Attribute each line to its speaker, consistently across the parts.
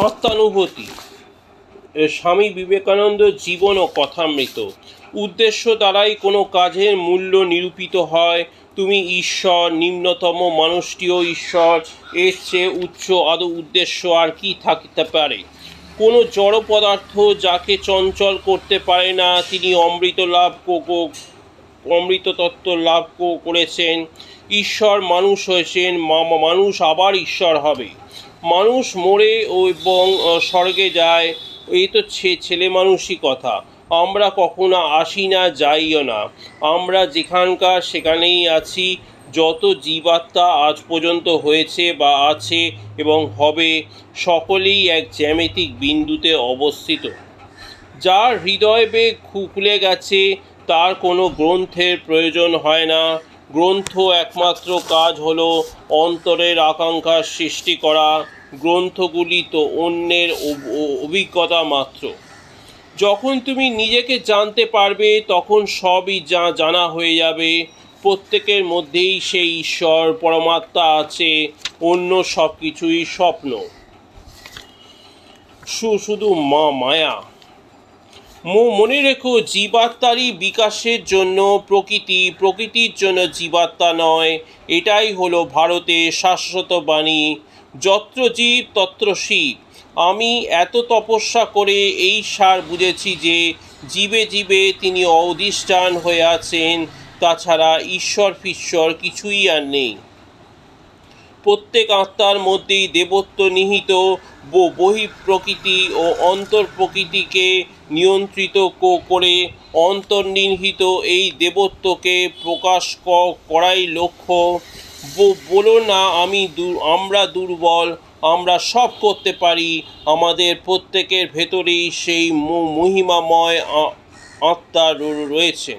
Speaker 1: আত্মানুভূতি। স্বামী বিবেকানন্দ জীবন ও কথামৃত। উদ্দেশ্য দ্বারাই কোনো কাজের মূল্য নিরূপিত হয়। তুমি ঈশ্বর, নিম্নতম মানুষটিও ঈশ্বর, এর চেয়ে উচ্চ আদৌ উদ্দেশ্য আর কি থাকতে পারে? কোনো জড় পদার্থ যাকে চঞ্চল করতে পারে না, তিনি অমৃত তত্ত্ব লাভ করেছেন। ঈশ্বর মানুষ হয়েছেন, মানুষ আবার ঈশ্বর হবে। মানুষ মরে এবং স্বর্গে যায়, এই তো ছেলে মানুষই কথা। আমরা কখনো আসি না, যাইও না, আমরা যেখানকার সেখানেই আছি। যত জীবাত্মা আজ পর্যন্ত হয়েছে বা আছে এবং হবে, সকলেই এক জ্যামিতিক বিন্দুতে অবস্থিত। যার হৃদয় বেগ খুলে গেছে, তার কোনো গ্রন্থের প্রয়োজন হয় না। গ্রন্থ একমাত্র কাজ হলো অন্তরের আকাঙ্ক্ষার সৃষ্টি করা। গ্রন্থগুলি তো অন্যের অভিজ্ঞতা মাত্র। যখন তুমি নিজেকে জানতে পারবে, তখন সবই জানা হয়ে যাবে। প্রত্যেকের মধ্যেই সেই ঈশ্বর পরমাত্মা আছে, অন্য সব কিছুই স্বপ্ন, শুধু মায়া। মনে রেখো, জীবাত্মারই বিকাশের জন্য প্রকৃতি, প্রকৃতির জন্য জীবাত্মা নয়। এটাই হলো ভারতের শাশ্বত বাণী, যত্র জীব তত্র শিব। আমি এত তপস্যা করে এই সার বুঝেছি যে জীবে জীবে তিনি অধিষ্ঠান হয়ে আছেন, তাছাড়া ঈশ্বর ফিশ্বর কিছুই আর নেই। প্রত্যেক আত্মার মধ্যেই দেবত্ব নিহিত। বহিঃপ্রকৃতি ও অন্তর্প্রকৃতিকে নিয়ন্ত্রিত করে অন্তর্নিহিত এই দেবত্বকে প্রকাশ করাই লক্ষ্য। বলো না আমরা দুর্বল, আমরা সব করতে পারি। আমাদের প্রত্যেকের ভেতরেই সেই মহিমাময় আত্মা রয়েছে।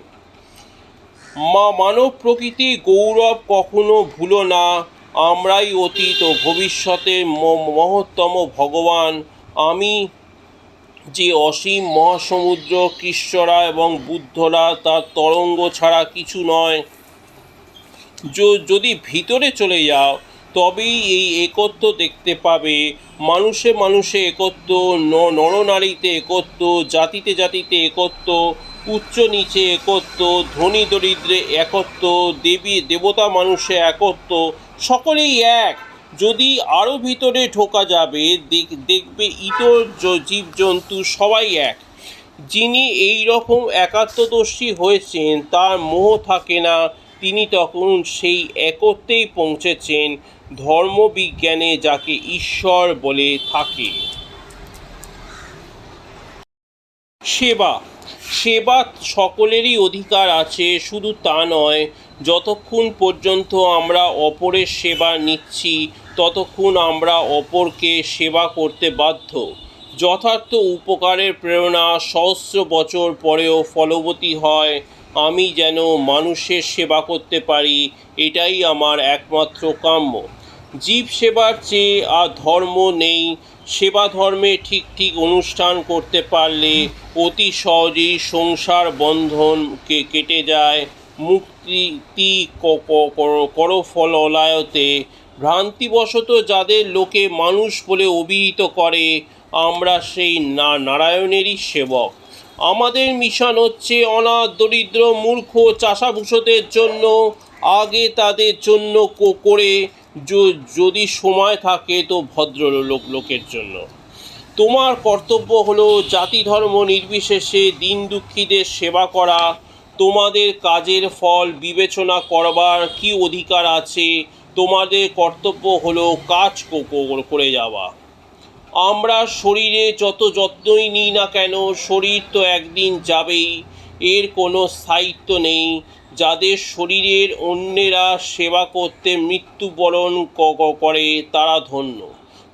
Speaker 1: মানব প্রকৃতি গৌরব কখনো ভুলো না। আমরাই অতীত ও ভবিষ্যতের মহত্তম ভগবান। আমি যে অসীম মহাসমুদ্র, কৃষ্ণরা এবং বুদ্ধরা তার তরঙ্গ ছাড়া কিছু নয়। যদি ভিতরে চলে যাও, তবেই এই একত্ব দেখতে পাবে। মানুষে মানুষে একত্ব, নরনারীতে একত্ব, জাতিতে জাতিতে একত্ব, উচ্চ নিচে একত্ব, ধনী দরিদ্রে একত্ব, দেবী দেবতা মানুষে একত্ব, সকলেই এক। যদি আরও ভিতরে ঢোকা যাবে, দেখবে ইতর জীবজন্তু সবাই এক। যিনি এই রকম একাত্মদর্শী হয়েছেন, তার মোহ থাকে না। তিনি তখন সেই একত্বেই পৌঁছেছেন, ধর্মবিজ্ঞানে যাকে ঈশ্বর বলে থাকে। সেবা। সেবা সকলেরই অধিকার আছে, শুধু তা নয়, যতক্ষণ পর্যন্ত আমরা অপরের সেবা নিচ্ছি, ততক্ষণ আমরা অপরকে সেবা করতে বাধ্য। যথার্থ উপকারের প্রেরণা সহস্র বছর পরেও ফলবতী হয়। আমি যেন মানুষের সেবা করতে পারি, এটাই আমার একমাত্র কাম্য। জীব সেবার চেয়ে আর ধর্ম নেই। সেবা ধর্মে ঠিক ঠিক অনুষ্ঠান করতে পারলে অতি সহজেই সংসার বন্ধন কেটে যায়। মুক্তি করফললায়তে। ভ্রান্তিবশত যাদের লোকে মানুষ বলে অভিহিত করে, আমরা সেই নারায়ণেরই সেবক। আমাদের মিশন হচ্ছে অনাথ, দরিদ্র, মূর্খ, চাষাভূষদের জন্য, আগে তাদের জন্য করে, যদি সময় থাকে তো লোকের জন্য। তোমার কর্তব্য হলো জাতি ধর্ম নির্বিশেষে দীন দুঃখীদের সেবা করা। তোমাদের কাজের ফল বিবেচনা করবার কি অধিকার আছে? তোমাদের কর্তব্য হলো কাজ করে যাওয়া। আমরা শরীরে যত যত্নই নিই না কেন, শরীর তো একদিন যাবেই, এর কোনো স্থায়িত্ব নেই। যাদের শরীরের অন্যেরা সেবা করতে মৃত্যুবরণ করে, তারা ধন্য।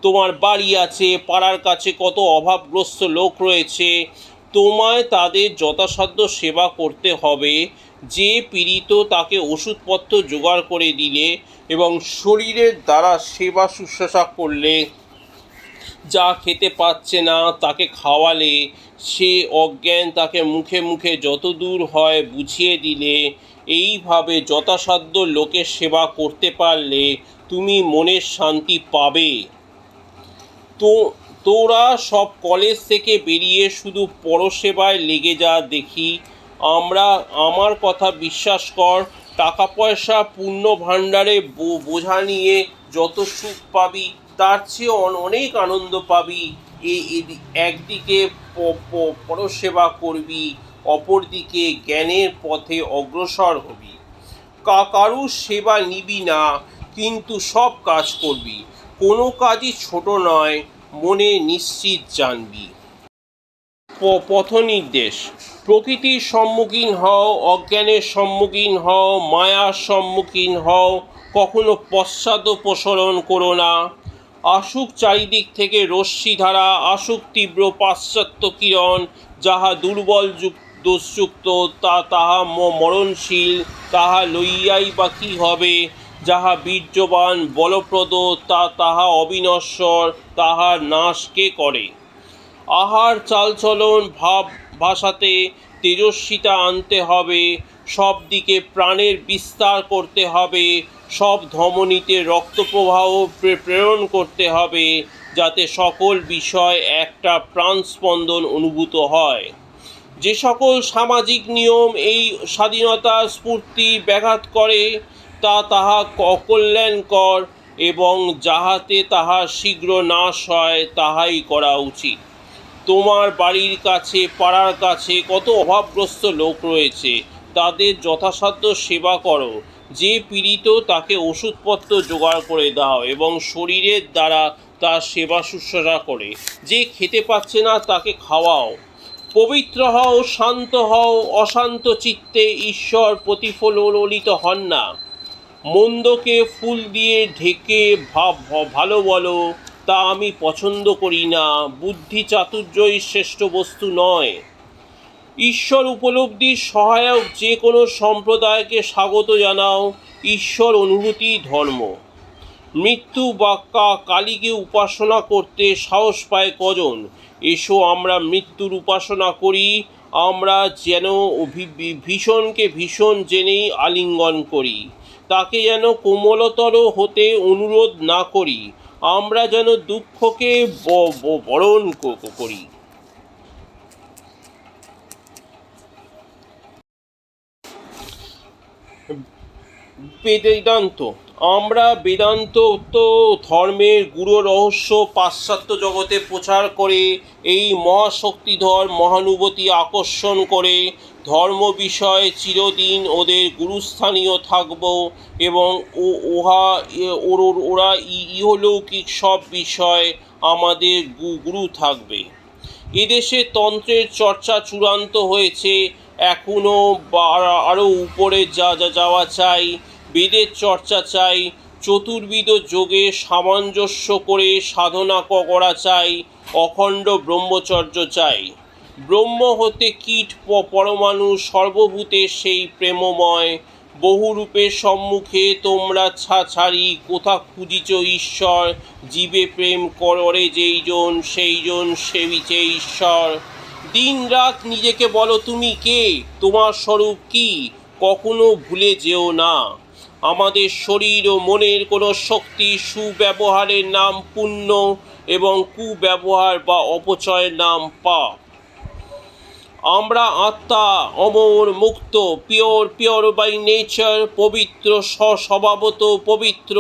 Speaker 1: তোমার বাড়ি আছে, পাড়ার কাছে কত অভাবগ্রস্ত লোক রয়েছে, তোমায় তাদের যথাসাধ্য সেবা করতে হবে। যে পীড়িত, তাকে ওষুধপত্র জোগাড় করে দিলে এবং শরীরের দ্বারা সেবা শুশ্রূষা করলে, যা খেতে পাচ্ছে না তাকে খাওয়ালে, সে অজ্ঞান, তাকে মুখে মুখে যত দূর হয় বুঝিয়ে দিলে, এইভাবে যথাসাধ্য লোকের সেবা করতে পারলে তুমি মনের শান্তি পাবে। তো তোরা সব কলেজ থেকে বেরিয়ে শুধু পরসেবায় লেগে যা দেখি। আমার কথা বিশ্বাস কর, টাকা পয়সা পূর্ণ ভাণ্ডারে বোঝা নিয়ে যত সুখ পাবি তার চেয়ে অনেক আনন্দ পাবি। একদিকে পরসেবা করবি, অপরদিকে জ্ঞানের পথে অগ্রসর হবি। কারুর সেবা নিবি না, কিন্তু সব কাজ করবি। কোনো কাজই ছোট নয়, মনে নিশ্চিত জানবি। পথ নির্দেশ: প্রকৃতির সম্মুখীন হও, অজ্ঞানের সম্মুখীন হও, মায়ার সম্মুখীন হও, কখনো পশ্চাদপসরণ করো না। আসুক চারিদিক থেকে রশ্মিধারা, আসুক তীব্র পাশ্চাত্য কিরণ, যাহা দুর্বল দোষযুক্ত তাহা মরণশীল, তাহা লইয়াই বা কী হবে? যাহা বীর্যবান বলপ্রদ তাহা অবিনশ্বর, তাহার নাশ কে করে? আহার চালচলন ভাব ভাষাতে তেজস্বিতা আনতে হবে, সব দিকে প্রাণের বিস্তার করতে হবে, সব ধমনীতে রক্তপ্রবাহ প্রেরণ করতে হবে, যাতে সকল বিষয় একটা প্রাণস্পন্দন অনুভূত হয়। যে সকল সামাজিক নিয়ম এই স্বাধীনতার স্ফূর্তি ব্যাঘাত করে তাহা অকল্যাণকর, এবং যাহাতে তাহার শীঘ্র নাশ হয় তাহাই করা উচিত। তোমার বাড়ির কাছে, পাড়ার কাছে কত অভাবগ্রস্ত লোক রয়েছে, তাদের যথাসাধ্য সেবা করো। যে পীড়িত তাকে ওষুধপত্র জোগাড় করে দাও এবং শরীরের দ্বারা তার সেবা শুশ্রূষা করে। যে খেতে পাচ্ছে না তাকে খাওয়াও। পবিত্র হও, শান্ত হও, অশান্ত চিত্তে ঈশ্বর প্রতিফলিত হন না। মন্দকে ফুল দিয়ে ঢেকে ভালো বলো, তা আমি পছন্দ করি না। বুদ্ধি চাতুর্যই শ্রেষ্ঠ বস্তু নয়। ঈশ্বর উপলব্ধির সহায়ক যে কোনো সম্প্রদায়কে স্বাগত জানাও। ঈশ্বর অনুভূতি ধর্ম। মৃত্যু বা কালীকে উপাসনা করতে সাহস পায় কজন? এসো আমরা মৃত্যুর উপাসনা করি। আমরা যেন ভীষণকে ভীষণ জেনেই আলিঙ্গন করি, তাকে যেন কোমলতর হতে অনুরোধ না করি। আমরা যেন দুঃখকে বরণ করি। বেদান্ত: আমরা বেদান্ত ধর্মের গূঢ় রহস্য পাশ্চাত্য জগতে প্রচার করে এই মহাশক্তিধর মহানুভূতি আকর্ষণ করে ধর্ম বিষয়ে চিরদিন ওদের গুরুস্থানীয় থাকব, এবং ওরা ইহলৌকিক সব বিষয় আমাদের গুরু থাকবে। এদেশে তন্ত্রের চর্চা চূড়ান্ত হয়েছে, এখনও আরও উপরে যাওয়া চাই। বেদের চর্চা চাই, চতুর্বিধ যোগে সামঞ্জস্য করে সাধনা করা চাই, অখণ্ড ব্রহ্মচর্য চাই। ব্রহ্ম হতে কীট পরমাণু সর্বভূতে সেই প্রেমময়। বহুরূপের সম্মুখে তোমরা ছাড়ি কোথা খুঁজিছ ঈশ্বর? জীবে প্রেম করে যেইজন, সেইজন সেবিছে ঈশ্বর। দিন রাত নিজেকে বলো তুমি কে, তোমার স্বরূপ কি, কখনো ভুলে যেও না। আমাদের শরীর ও মনের কোনো শক্তি সুব্যবহারের নাম পুণ্য, এবং কুব্যবহার বা অপচয়ের নাম পাপ। আমরা আত্মা, অমর, মুক্ত, পিওর বাই নেচার, পবিত্র, স্বভাবত পবিত্র।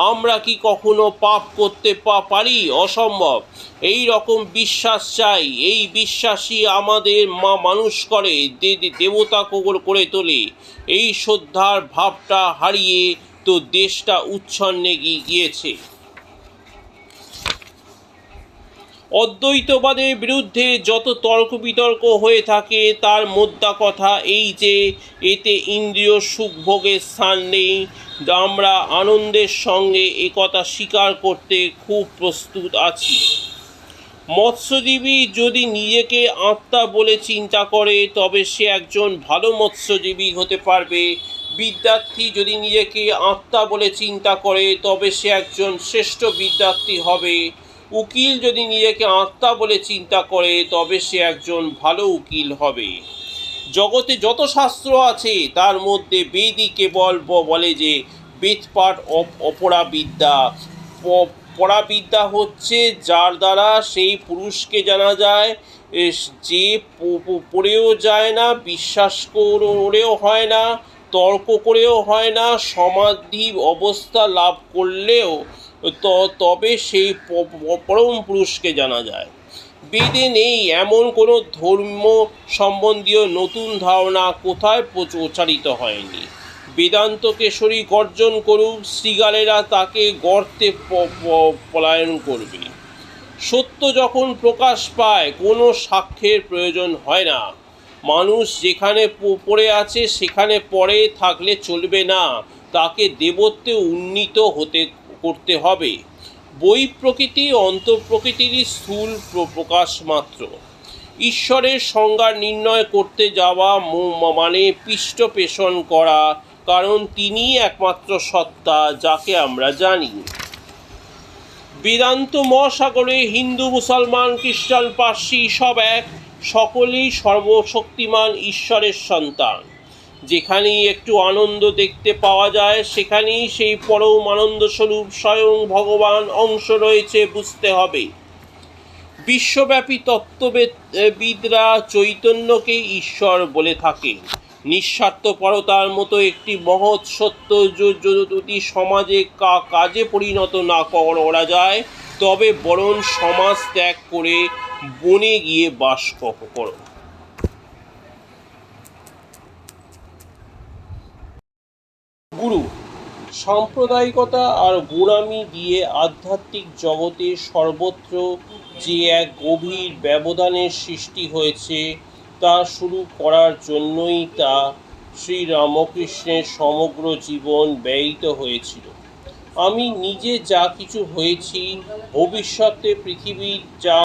Speaker 1: আমরা কি কখনো পাপ করতে পারি? অসম্ভব। এই রকম বিশ্বাস চাই। এই বিশ্বাসই আমাদের মানুষ করে, দেবতা করে তোলে। এই শ্রদ্ধার ভাবটা হারিয়ে তো দেশটা উচ্ছন্নে গিয়েছে। অদ্বৈতবাদের বিরুদ্ধে যত তর্ক বিতর্ক হয়ে থাকে তার মোদ্দা কথা এই যে এতে ইন্দ্রিয় সুখভোগের স্থান নেই। আমরা আনন্দের সঙ্গে একথা স্বীকার করতে খুব প্রস্তুত আছি। মৎস্যজীবী যদি নিজেকে আত্মা বলে চিন্তা করে তবে সে একজন ভালো মৎস্যজীবী হতে পারবে। বিদ্যার্থী যদি নিজেকে আত্মা বলে চিন্তা করে তবে সে একজন শ্রেষ্ঠ বিদ্যার্থী হবে। উকিল যদি নিজেকে আত্মা বলে চিন্তা করে তবে সে একজন ভালো উকিল হবে। জগতে যত শাস্ত্র আছে তার মধ্যে বেদই কেবল বলে যে বেদপাঠ অপরা বিদ্যা, পরাবিদ্যা হচ্ছে যার দ্বারা সেই পুরুষকে জানা যায়, যে পড়েও যায় না, বিশ্বাস করেও হয় না, তর্ক করেও হয় না, সমাধি অবস্থা লাভ করলেও তবে সেই পরম পুরুষকে জানা যায়। বেদে নেই এমন কোনো ধর্ম সম্বন্ধীয় নতুন ধারণা, কোথায় প্রচারিত হয়নি। বেদান্ত কেশরী গর্জন করুক, শৃগালেরা তাকে গর্তে পলায়ন করবে। সত্য যখন প্রকাশ পায় কোনো সাক্ষ্যের প্রয়োজন হয় না। মানুষ যেখানে পড়ে আছে সেখানে পড়ে থাকলে চলবে না, তাকে দেবত্বে উন্নীত করতে হবে। বই প্রকৃতি অন্তঃপ্রকৃতিরই স্থূল প্রকাশ মাত্র। ঈশ্বরের সংজ্ঞা নির্ণয় করতে যাওয়া মানে পৃষ্ঠ পেষণ করা, কারণ তিনিই একমাত্র সত্তা যাকে আমরা জানি। বেদান্ত মহাসাগরে হিন্দু, মুসলমান, খ্রিস্টান, পার্সি সব এক, সকলেই সর্বশক্তিমান ঈশ্বরের সন্তান। যেখানেই একটু আনন্দ দেখতে পাওয়া যায় সেখানেই সেই পরম আনন্দস্বরূপ স্বয়ং ভগবান অংশ রয়েছে বুঝতে হবে। বিশ্বব্যাপী তত্ত্ববিদরা চৈতন্যকে ঈশ্বর বলে থাকেন। নিঃস্বার্থপরতার মতো একটি মহৎ সত্য যদি সমাজে কাজে পরিণত না করা যায়, তবে বরং সমাজ ত্যাগ করে বনে গিয়ে বাস করো। গুরু সাম্প্রদায়িকতা আর গোঁড়ামি দিয়ে আধ্যাত্মিক জগতে সর্বত্র যে এক গভীর ব্যবধানের সৃষ্টি হয়েছে, তা শুরু করার জন্যই তা শ্রীরামকৃষ্ণের সমগ্র জীবন ব্যয়িত হয়েছিল। আমি নিজে যা কিছু হয়েছি, ভবিষ্যতে পৃথিবীর যা